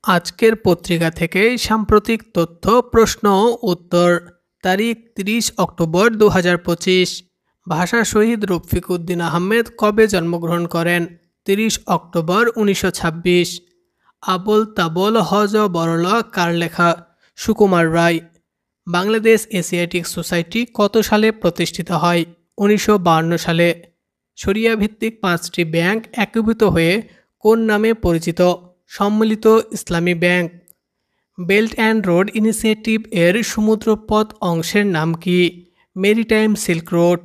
আজকের পত্রিকা থেকে সাম্প্রতিক তথ্য প্রশ্ন ও উত্তর। তারিখ ৩০ অক্টোবর ২০২৫। ভাষা শহীদ রফিক উদ্দিন আহমেদ কবে জন্মগ্রহণ করেন? ৩০ অক্টোবর ১৯২৬। আবোল তাবোল হজ বরল কার লেখা? সুকুমার রায়। বাংলাদেশ এশিয়াটিক সোসাইটি কত সালে প্রতিষ্ঠিত হয়? ১৯৫২ সালে। শরিয়া ভিত্তিক ৫টি ব্যাংক একীভূত হয়ে কোন নামে পরিচিত? সম্মিলিত ইসলামী bank. Belt and road initiative এর সমুদ্রপথ অংশের নাম কি? Maritime silk road.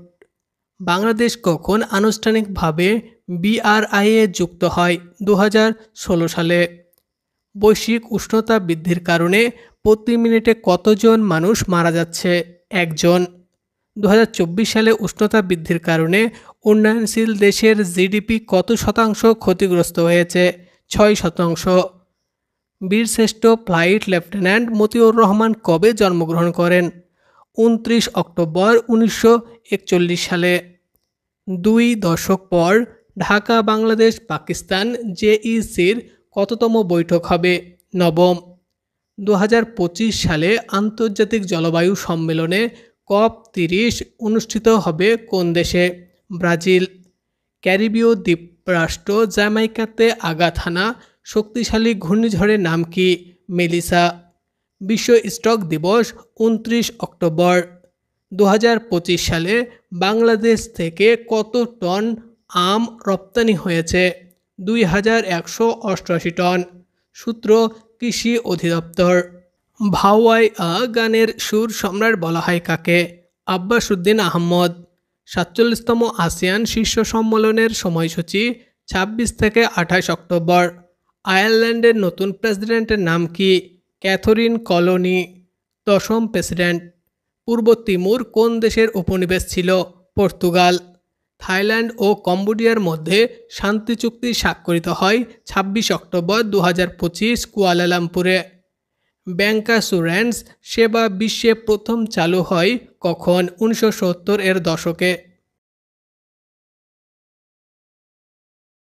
বাংলাদেশ কখন আনুষ্ঠানিকভাবে BRI এ যুক্ত হয়? ২০১৬ সালে। বৈশ্বিক উষ্ণতা বৃদ্ধির কারণে প্রতি মিনিটে কতজন মানুষ মারা যাচ্ছে? ১ জন। ২০২৪ সালে উষ্ণতা বৃদ্ধির কারণে উন্নয়নশীল দেশের GDP কত শতাংশ ক্ষতিগ্রস্ত হয়েছে? ৬%। বীরশ্রেষ্ঠ ফ্লাইট লেফটেন্যান্ট মতিউর রহমান কবে জন্মগ্রহণ করেন? ২৯ অক্টোবর ১৯৪১ সালে। ২ দশক পর ঢাকা বাংলাদেশ পাকিস্তান JECর কততম বৈঠক হবে? নবম। ২০২৫ সালে আন্তর্জাতিক জলবায়ু সম্মেলনে COP30 অনুষ্ঠিত হবে কোন দেশে? ব্রাজিল। ক্যারিবীয় দ্বীপরাষ্ট্র জ্যামাইকাতে আঘাত হানা শক্তিশালী ঘূর্ণিঝড়ের নাম কি? মেলিসা। বিশ্ব স্টক দিবস ২৯ অক্টোবর। ২০২৫ সালে বাংলাদেশ থেকে কত টন আম রপ্তানি হয়েছে? ২১৮৮ টন। সূত্র কৃষি অধিদপ্তর। ভাওয়াই গানের সুর সম্রাট বলা হয় কাকে? আব্বাস উদ্দিন আহমদ। ৪৭তম আসিয়ান শীর্ষ সম্মেলনের সময়সূচি ২৬ থেকে ২৮ অক্টোবর। আয়ারল্যান্ডের নতুন প্রেসিডেন্টের নাম কি? ক্যাথরিন কলোনি। ১০ম প্রেসিডেন্ট। পূর্ব তিমুর কোন দেশের উপনিবেশ ছিল? পর্তুগাল। থাইল্যান্ড ও কম্বোডিয়ার মধ্যে শান্তি চুক্তি স্বাক্ষরিত হয় ২৬ অক্টোবর ২০২৫ কুয়ালালামপুরে। ব্যাংকাসুরেন্স সেবা বিশ্বে প্রথম চালু হয় কখন? ১৯৭০ এর দশকে।